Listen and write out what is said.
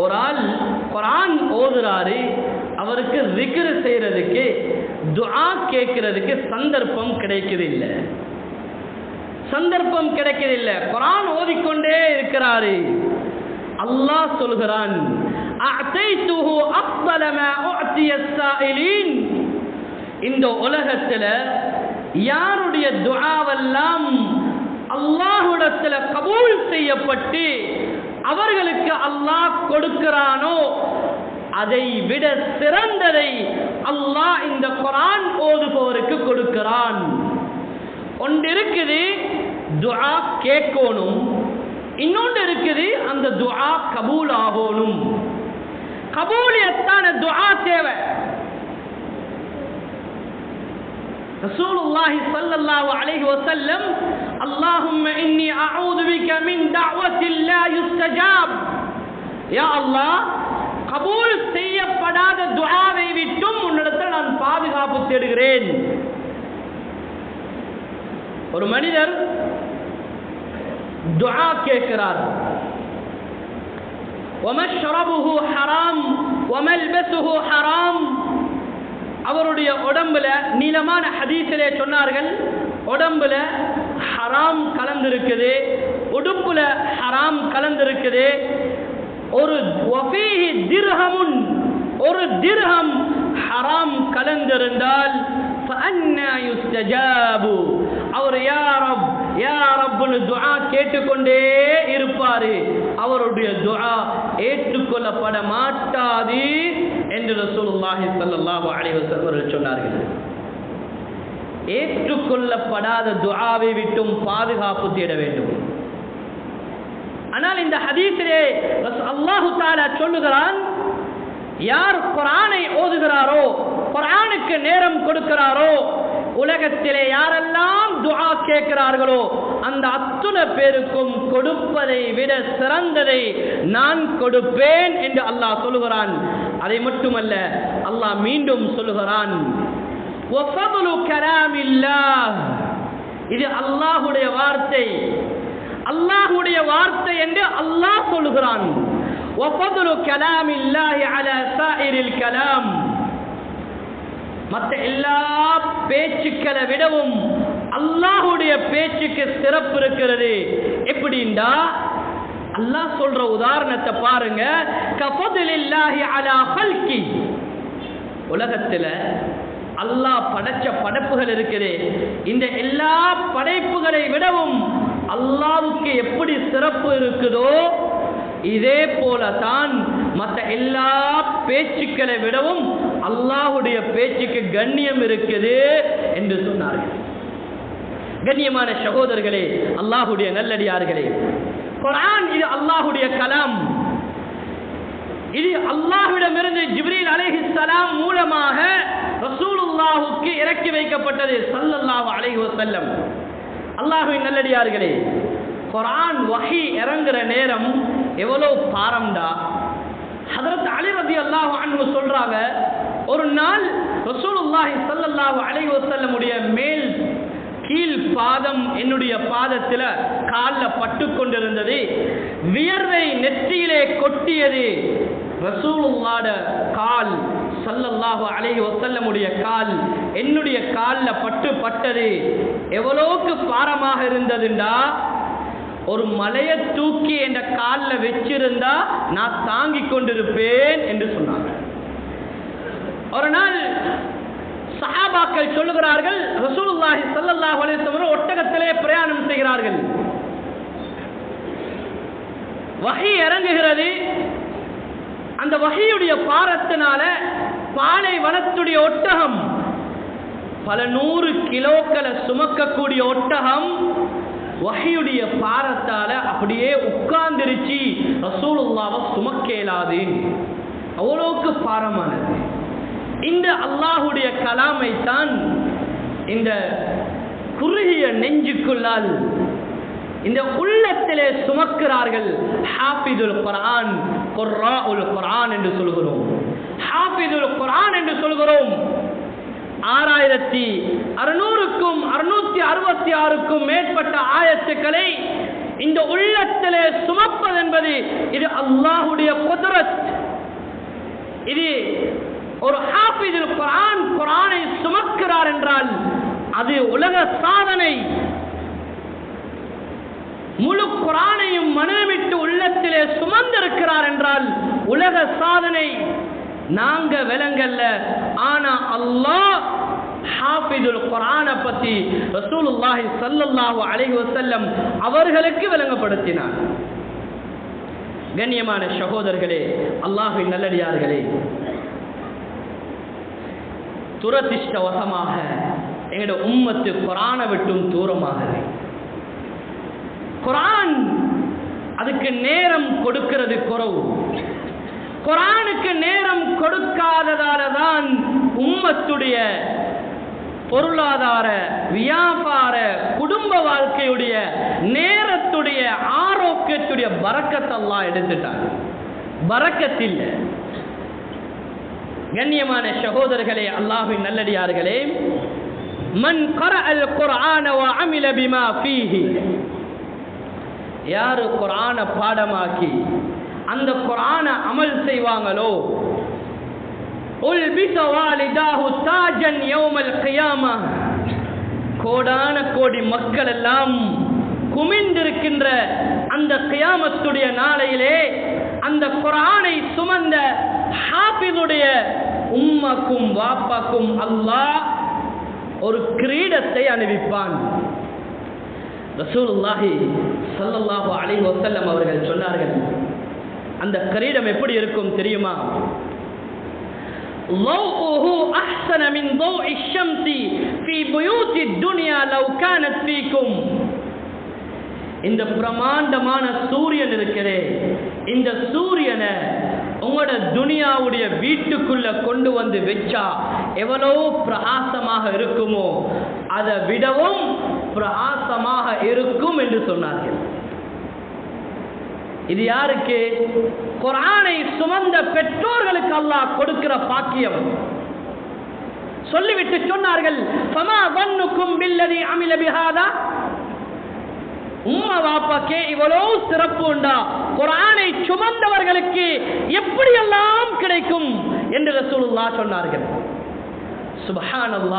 ஒரு ஆள் குர்ஆன் ஓதுறாரு, அவருக்கு zikr செய்யறதுக்கு துஆ கேட்கிறதுக்கு சந்தர்ப்பம் கிடைக்குதில்லை. குர்ஆன் ஓதிக்கொண்டே இருக்கிறாரு. அல்லாஹ் சொல்கிறான், அஅதைதுஹு அஃதல மா உஅதிய ஸாயிலீன். இந்த உலகத்துல யாருடைய துஆவெல்லாம் அல்லாஹ்விடத்துல கபூல் செய்யப்பட்டு அவர்களுக்கு அல்லாஹ் கொடுக்கிறானோ அதை விட சிறந்ததை அல்லாஹ் இந்த குர்ஆன் ஓதுபவருக்கு கொடுக்கிறான். ஒன்று இருக்குது துஆ கேட்கணும், இன்னொன்று இருக்குது அந்த துஆ கபூல் ஆகணும். கபூலியத்தான துஆ தேவை. ரசூலுல்லாஹி ஸல்லல்லாஹு அலைஹி வஸல்லம், அல்லாஹும்ம இன்னி அஊது பிக மின் தஅவத்தில் லா யுஸ்தஜாப். யா அல்லாஹ், கபூல் செய்யப்படாத துஆவை விட்டும் உன்னிடத்தில் நான் பாதுகாப்பு தேடுகிறேன். ஒரு மனிதர் துஆ கேட்கிறார். வமஷ்ரபுஹு ஹராம் வமல்பஸுஹு ஹராம். அவருடைய உடம்புல, நீளமான ஹதீஸிலே சொன்னார்கள், உடம்புல ஹராம் கலந்திருக்குது, உடுப்புல ஹராம் கலந்திருக்குது. ஒரு வஃபீஹி திர்ஹமுன், ஒரு திர்ஹம் ஹராம் கலந்திருந்தால் ஃபஅன்னா யுஸ்தஜாபு. அவர் யா ரப் யா ரப்னு துஆ கேட்டுக்கொண்டே இருப்பாரு. அவருடைய துஆ ஏற்றுக்கொள்ளப்பட மாட்டாது என்று ரசூலுல்லாஹி ஸல்லல்லாஹு அலைஹி வஸல்லம் சொன்னார்கள். ஏற்றுக்கொள்ளப்படாத துஆவை விட்டும் பாதுகாப்பு தேட வேண்டும். ஆனால் இந்த ஹதீஸிலே அல்லாஹ் தஆலா சொல்லுகிறான், யார் குர்ஆனை ஓதுகிறாரோ, குர்ஆனுக்கு நேரம் கொடுக்கிறாரோ, உலகத்திலே யாரெல்லாம் துஆ கேட்கிறார்களோ அந்த அத்தனை பேருக்கும் கொடுப்பதை விட சிறந்ததை நான் கொடுப்பேன் என்று அல்லாஹ் சொல்லுகிறான். அதை மட்டுமல்ல, அல்லாஹ் மீண்டும் சொல்லுகிறான், வஃபதுலு கலாமில்லாஹ். இது அல்லாஹ்வுடைய வார்த்தை, அல்லாஹ்வுடைய வார்த்தை என்று அல்லாஹ் சொல்லுகிறான். வஃபதுலு கலாமில்லாஹி அலா ஸாயிரில் கலாம். மற்ற எல்லா பேச்சுக்களை விடவும் அல்லாஹ்வுடைய பேச்சுக்கு சிறப்பு இருக்கிறது. எப்படின்னா, அல்லாஹ் சொல்ற உதாரணத்தை பாருங்க. கஃபதுலில்லாஹி அலா ஹல்கி. உலகத்துல அல்லாஹ் படைச்ச படைப்புகள் இருக்குது. இந்த எல்லா படைப்புகளை விடவும் அல்லாஹ்வுக்கு எப்படி சிறப்பு இருக்குதோ இதே போலதான் மற்ற எல்லா பேச்சுக்களை விடவும் அல்லாஹ்வுடைய பேச்சுக்கு கண்ணியம் இருக்குது என்று சொன்னார்கள். கண்ணியமான சகோதரர்களே, அல்லாஹ்வுடைய நல்லடியார்களே, குர்ஆன் இது அல்லாஹ்வுடைய கலாம். இது அல்லாஹ்விடமிருந்து ஜிப்ரீல் அலைஹிஸ்ஸலாம் மூலமாக ரசூலுல்லாஹுக்கு இறக்கி வைக்கப்பட்டது ஸல்லல்லாஹு அலைஹி வஸல்லம். அல்லாஹ்வின் நல்லடியார்களே, குர்ஆன் வஹி இறங்குற நேரம் எவ்வளவு பாரம்டா. ஹஜ்ரத் அலி ரலியல்லாஹு அன்ஹு சொல்றாங்க, ஒரு நாள் ரசூலுல்லாஹி ஸல்லல்லாஹு அலைஹி வஸல்லம் உடைய மேல் கீழ் பாதம் என்னுடைய பாதத்தில் காலில் பட்டு கொண்டிருந்தது. வியர்வை நெற்றியிலே கொட்டியது. ரசூலுல்லாஹ்ட கால் ஸல்லல்லாஹு அலைஹி வஸல்லம் உடைய கால் என்னுடைய காலில் பட்டது. எவ்வளவுக்கு பாரமாக இருந்ததுண்டா, ஒரு மலையை தூக்கி என்ற காலில் வச்சிருந்தா நான் தாங்கிக் கொண்டிருப்பேன் என்று சொன்னாங்க. ஒரு நாள் சஹாபாக்கள் சொல்லுகிறார்கள், ரசூலுல்லாஹி ஸல்லல்லாஹு அலைஹி வஸல்லம் ஒட்டகத்திலே பிரயாணம் செய்கிறார்கள். வஹி இறங்குகிறது. அந்த வஹியுடைய பாரத்தினால பாலைவனத்துடைய ஒட்டகம், பல 100 கிலோக்களை சுமக்கக்கூடிய ஒட்டகம் வஹியுடைய பாரத்தால அப்படியே உட்கார்ந்துருச்சு. ரசூலுல்லாஹ்வை சுமக்க இயலாது, அவ்வளவுக்கு பாரமானது. இந்த அல்லாஹ்வுடைய கலாமை தான் இந்த குறுகிய நெஞ்சுக்குள்ளால் இந்த உள்ளத்திலே சுமக்கிறார்கள். ஹாஃபிதுல் குர்ஆன், குர்ராஉல் குர்ஆன் என்று சொல்கிறோம். ஹாஃபிதுல் குர்ஆன் என்று சொல்கிறோம். 6666க்கும் 666க்கும் மேற்பட்ட ஆயத்துக்களை இந்த உள்ளத்திலே சுமப்பது என்பது இது அல்லாஹ்வுடைய குத்ரத். இது ஒரு ஹாஃபிதுல் குர்ஆன் குர்ஆனை சுமக்கிறார் என்றால் அது உலக சாதனை. முழு குர்ஆனையும் மனமிட்டு உள்ளத்திலே சுமந்திருக்கிறார் என்றால் உலக சாதனை. நாங்க விளங்கல்ல, ஆனா அல்லாஹ் ஹாஃபிதுல் குர்ஆனை பத்தி ரசூலுல்லாஹி ஸல்லல்லாஹு அலைஹி வஸல்லம் அவர்களுக்கு விளங்கப்படுத்தினார். கண்ணியமான சகோதரர்களே, அல்லாஹ்வின் நல்லடியார்களே, துரதிஷ்டவசமாக எங்களுடைய உம்மத்து குர்ஆனை விட்டும் தூரமாகவே. குர்ஆன் அதுக்கு நேரம் கொடுக்கிறது குறைவு. குர்ஆனுக்கு நேரம் கொடுக்காததால தான் உம்மத்துடைய பொருளாதார, வியாபார, குடும்ப வாழ்க்கையுடைய, நேரத்துடைய, ஆரோக்கியத்துடைய பரக்கத் அல்லாஹ் எடுத்துட்டான். பரக்கத்தில் கண்ணியமான சகோதரர்களே, அல்லாஹ்வின் நல்லடியார்களே, மன் கரஅல் குர்ஆன வ அமில பிமா ஃபீஹி, யாரு குர்ஆனை பாடமாக்கி அந்த குர்ஆனை அமல் செய்வாங்களோ, உல்பிஸ வாலிதாஹு தாஜன் யௌமல் கியாமா, கோடான கோடி மக்கள் எல்லாம் குமிந்திருக்கின்ற அந்த கியாமத்துடைய நாளையிலே அந்த குர்ஆனை சுமந்த ஹாஃபிதுடைய உம்மக்கும் வாப்பாக்கும் அல்லாஹ் ஒரு கிரீடத்தை அணிவிப்பான். ரசூலுல்லாஹி ஸல்லல்லாஹு அலைஹி வஸல்லம் அவர்கள் சொன்னார்கள், அந்த கிரீடம் எப்படி இருக்கும் தெரியுமா? ضوءه أحسن من ضوء الشمس في بيوت الدنيا لو كانت فيكم. இந்த பிரமாண்டமான சூரியன் இருக்கிறே, இந்த சூரியனை உங்களோட துனியாவுடைய வீட்டுக்குள்ள கொண்டு வந்து வச்சா எவ்வளவு பிரகாசமாக இருக்குமோ அதை விடவும் பிரகாசமாக இருக்கும் என்று சொன்னார்கள். இது யாருக்கு? குர்ஆனை சுமந்த பெற்றோர்களுக்கு அல்லாஹ் கொடுக்கிற பாக்கியம். சொல்லிவிட்டு சொன்னார்கள், ஃபமா வன்னுக்கும் பில்லதி அமில பிஹாதா, உம்மா வாப்பாக்கே இவ்வளவு சிறப்பு உண்டா, குர்ஆனை சுமந்தவர்களுக்கு எப்படி எல்லாம் கிடைக்கும் என்று ரசூலுல்லாஹ் சொன்னார்கள். சுப்ஹானல்லாஹ்.